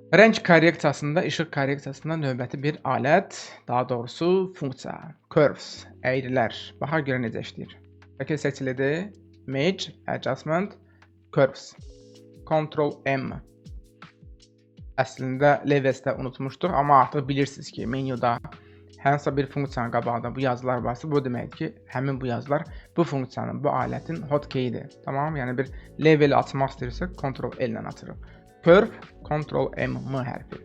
Rəng korreksiyasında, işıq korreksiyasında növbəti bir alət, daha doğrusu funksiya, curves, əyrilər. Baxa görə necə işləyir. Şəkil seçilidir, Image, Adjustment, Curves, Ctrl M. Əslində Levels'də unutmuşduq, amma artıq bilirsiniz ki, menyuda hansısa bir funksiyanın qabağında bu yazılar varsa, bu deməkdir ki, həmin bu yazılar bu funksiyanın, bu alətin hotkey'idir. Tamam, yəni bir leveli açmaq istəyirsək, Ctrl L ilə açırıq. Curve, Ctrl M hərfi.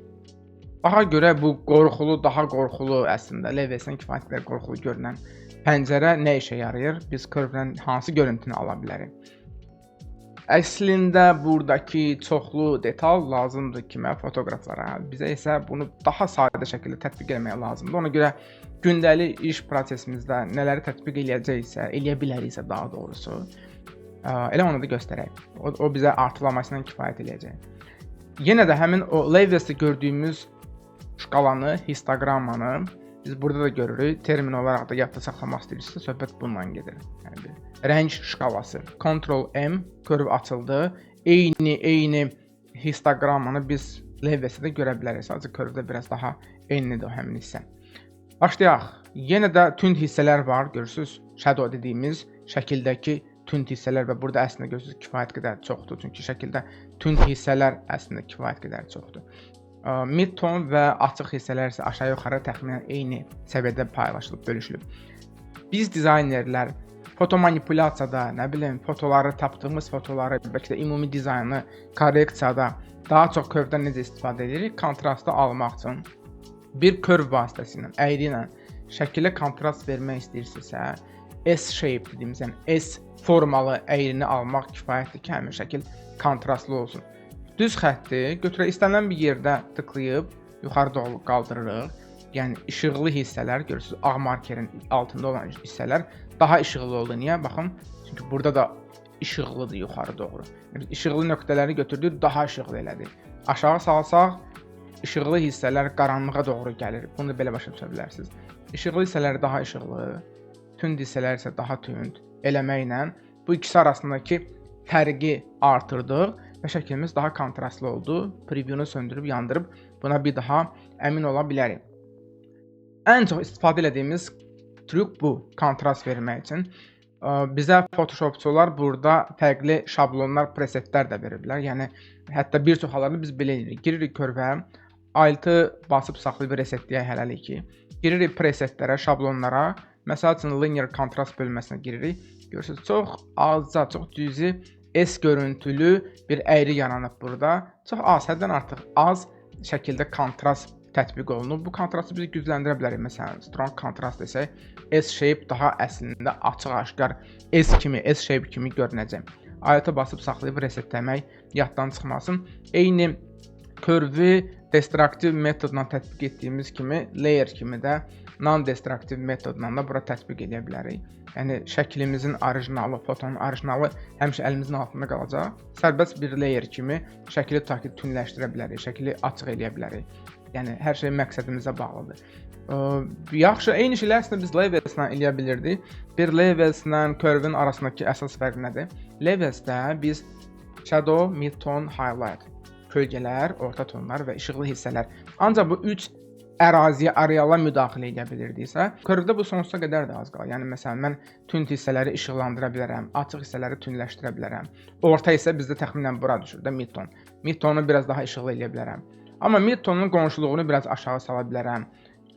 Baxa görə bu qorxulu, daha qorxulu əslində Levels'dən kifayət qədər qorxulu görünən pəncərə nə işə yarayır? Biz curve-dən hansı görüntünü ala bilərik? Əslində buradakı çoxlu detal lazımdır kimə? Fotoqraflara. Bizə isə bunu daha sadə şəkildə tətbiq etmək lazımdır. Ona görə gündəlik iş prosesimizdə nələri tətbiq eləyəcəksə, eləyə biləriksə daha doğrusu, elə onu da göstərək. O bizə artılamasından kifayət eləyəcək. Yenə də həmin o Levels'də gördüyümüz şkalanı, histogrammanı biz burada da görürük. Termin olaraq da yadda saxlamaq istəyirsinizsə, söhbət bundan gedir. Yəni rəng şkalası. Ctrl M, curve açıldı. Eyni histogrammanı biz Levels'də də görə bilərik. Sadəcə curve-də biraz daha eynidir o həmin hissə. Başlayaq. Yenə də tünd hissələr var, görürsüz. Shadow dediyimiz şəkildəki tünd hissələr və burada əslində görürsüz kifayət qədər çoxdur. Çünki şəkildə tünd hissələr əslində kifayət qədər çoxdur. Mid-ton və açıq hissələr isə aşağı-yuxarı təxminən eyni səviyyədə paylaşılıb, bölüşülüb. Biz dizaynerlər foto manipulyasiyada, nə bilim, fotoları, tapdığımız fotoları, bəlkə də ümumi dizaynı, korreksiyada daha çox curve-dən necə istifadə edirik? Kontrastı almaq üçün bir curve vasitəsilə, əyri ilə şəkilə kontrast vermək istəyirsinizsə, S-shape dediyimiz, yəni S formalı əyrini almaq kifayətdir ki, həmin şəkil kontrastlı olsun. Düz xətti götürək, istənilən bir yerdə tıklayıb yuxarı doğru qaldırırıq. Yəni işıqlı hissələr, görürsüz, ağ markerin altında olan hissələr daha işıqlı oldu. Niyə? Baxın, çünki burada da işıqlıdır yuxarı doğru. Yəni işıqlı nöqtələri götürdük, daha işıqlı elədik. Aşağı salsaq, işıqlı hissələr qaranlığa doğru gəlir. Bunu da belə başa düşə bilərsiniz. İşıqlı hissələr daha işıqlı, tünd hissələr isə daha tünd eləməklə bu ikisi arasındakı fərqi artırdıq və şəklimiz daha kontrastlı oldu. Preview'unu söndürüb, yandırıb buna bir daha əmin ola bilərik. Ən çox istifadə etdiyimiz trük bu, kontrast vermək üçün. Bizə Photoshopçular burada fərqli şablonlar, presetlər də veriblər. Yəni, hətta bir çox hallarda biz belə edirik. Giririk curve-ə, Alt-ı basıb saxlayıb resetləyək hələlik ki. Giririk presetlərə, şablonlara. Məsəl üçün, linear kontrast bölməsinə giririk. Görürsünüz, çox azca, çox cüzi S görüntülü bir əyri yaranıb burada. Çox az, həddən artıq az şəkildə kontrast tətbiq olunub. Bu kontrastı biz gücləndirə bilərik. Məsələn, strong kontrast desək, S-shape daha əslində açıq-aşkar S-shape kimi görünəcək. Alt-ı basıb saxlayıb resetləmək yaddan çıxmasın. Eyni curve destruktiv metodla tətbiq etdiyimiz kimi, layer kimi də non-destruktiv metodla da bura tətbiq edə bilərik. Yəni şəklimizin orijinalı, fotonun orijinalı həmişə əlimizin altında qalacaq. Sərbəst bir layer kimi şəkli tünləşdirə bilərik, şəkli açıq eləyə bilərik. Yəni hər şey məqsədimizə bağlıdır. Yaxşı, eyni şeylər əslində biz Levels'lə eləyə bilirdik. Bir Levels'lə curve'in arasındakı əsas fərq nədir? Levels'də biz shadow, mid-tone, highlight, kölgələr, orta tonlar və işıqlı hissələr. Ancaq bu üç əraziyə, areala müdaxilə edə bilirdiksə, curve'də bu sonsuza qədər də az qalır. Yəni məsələn, mən tünd hissələri işıqlandıra bilərəm, açıq hissələri tündləşdirə bilərəm. Orta hissə bizdə təxminən bura düşür də mid-ton. Mid-tonu biraz daha işıqlı eləyə bilərəm. Amma mid-tonun qonşuluğunu biraz aşağı sala bilərəm.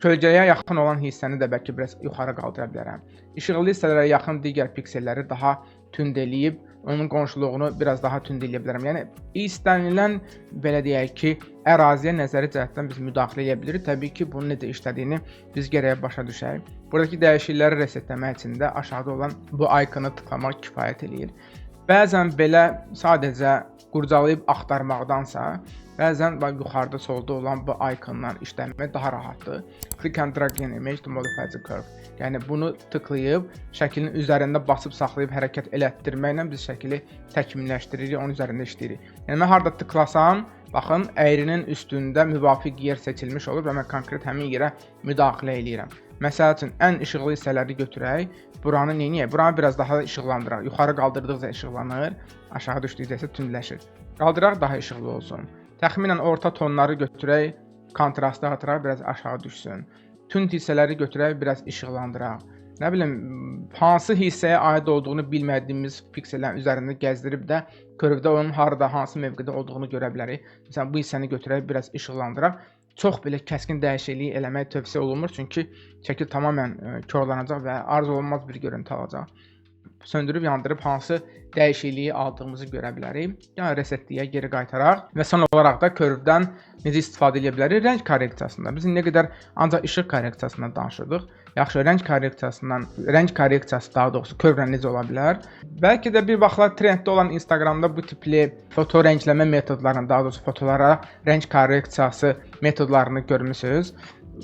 Kölgəyə yaxın olan hissəni də bəlkə biraz yuxarı qaldıra bilərəm. İşıqlı hissələrə yaxın digər pikselləri daha tünd eləyib, onun qonşuluğunu biraz daha tünd eləyə bilərəm. Yəni istənilən, belə deyək ki, əraziyə nəzəri cəhətdən biz müdaxilə edə bilirik. Təbii ki, bunun necə işlədiyini biz gərək başa düşək. Buradakı dəyişiklikləri resetləmək üçün də aşağıda olan bu ikonu tıklamaq kifayət eləyir. Bəzən belə sadəcə qurcalayıb axtarmaqdansa, bəzən yuxarıda solda olan bu ikondan işləmək daha rahatdır. Click and drag an image to modify the curve. Yəni bunu tıklayıb şəklin üzərində basıb saxlayıb hərəkət elətdirməklə biz şəkli təkmilləşdiririk, onun üzərində işləyirik. Yəni mən harda tıklasam, baxın, əyrinin üstündə müvafiq yer seçilmiş olur və mən konkret həmin yerə müdaxilə eləyirəm. Məsəl üçün, ən işıqlı hissələri götürək, buranı neyiniyək? Buranı biraz daha işıqlandıraq. Yuxarı qaldırdıqca işıqlanır, aşağı düşdükcə isə tündləşir. Qaldıraq daha işıqlı olsun. Təxminən orta tonları götürək, kontrastı artıraq, biraz aşağı düşsün. Tünd hissələri götürək, biraz işıqlandıraq. Nə bilim, hansı hissəyə aid olduğunu bilmədiyimiz piksellərin üzərində gəzdirib də körvdə onun harada, hansı mövqedə olduğunu görə bilərik. Məsələn, bu hissəni götürək, biraz işıqlandıraq. Çox belə kəskin dəyişiklik eləmək tövsiyə olunmur, çünki şəkil tamamilə korlanacaq və arzu olunmaz bir görüntü alacaq. Söndürüb yandırıb hansı dəyişikliyi aldığımızı görə bilərik. Yəni resetləyək, geri qaytaraq və son olaraq da körvdən necə istifadə edə bilərik? Rəng korreksiyasında. Biz nə qədər ancaq işıq korreksiyasından danışırdıq. Yaxşı, rəng korreksiyası daha doğrusu körvlə necə ola bilər? Bəlkə də bir vaxtlar trenddə olan Instagramda bu tipli foto rəngləmə metodlarını, daha doğrusu fotolara rəng korreksiyası metodlarını görmüsünüz.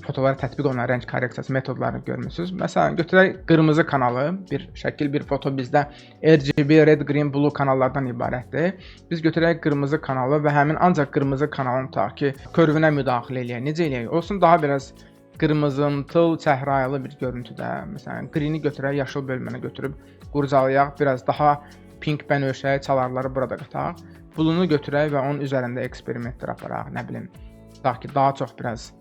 Fotolara tətbiq olunan rəng korreksiyası metodlarını görmüsünüz. Məsələn, götürək qırmızı kanalı, bir şəkil, bir foto bizdə RGB, red, green, blue kanallardan ibarətdir. Biz götürək qırmızı kanalı və həmin ancaq qırmızı kanalın tutaq ki, körvünə müdaxilə eləyək. Necə eləyək? Olsun daha biraz qırmızımtıl, çəhrayılı bir görüntüdə. Məsələn, greeni götürək, yaşıl bölməni götürüb qurcalayaq, biraz daha pink bənövşəyi çalarları burada qataq. Blue'nu götürək və onun üzərində eksperimentlər aparaq, nə bilim, tutaq ki, daha çox biraz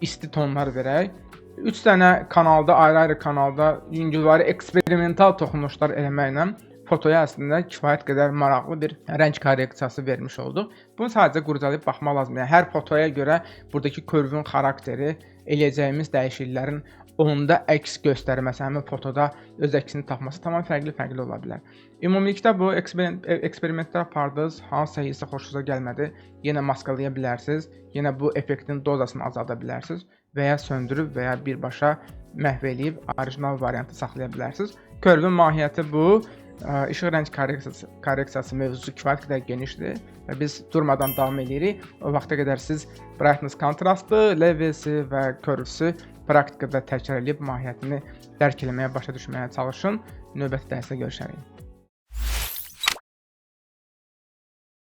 isti tonlar verək. 3 dənə kanalda, ayrı-ayrı kanalda yüngülvari eksperimental toxunuşlar eləməklə fotoya əslində kifayət qədər maraqlı bir rəng korreksiyası vermiş olduq. Bunu sadəcə qurcalayıb baxmaq lazımdır. Yəni, hər fotoya görə buradakı körvün xarakteri, eləyəcəyimiz dəyişikliklərin onda əks göstərməsi, həmin fotoda öz əksini tapması tamamilə fərqli ola bilər. Ümumilikdə bu eksperimentlər apardınız, hansısa hissə xoşunuza gəlmədi, yenə maskalaya bilərsiniz, yenə bu effektin dozasını azalda bilərsiniz və ya söndürüb və ya birbaşa məhv eləyib orijinal variantı saxlaya bilərsiniz. Körvün mahiyyəti bu. İşıq rəng korreksiyası mövzusu kifayət qədər genişdir və biz durmadan davam edirik. O vaxta qədər siz brightness kontrastı, levelsi və körvüsü praktikada təkrar edib mahiyyətini dərk etməyə, başa düşməyə çalışın. Növbəti dərsdə görüşərik.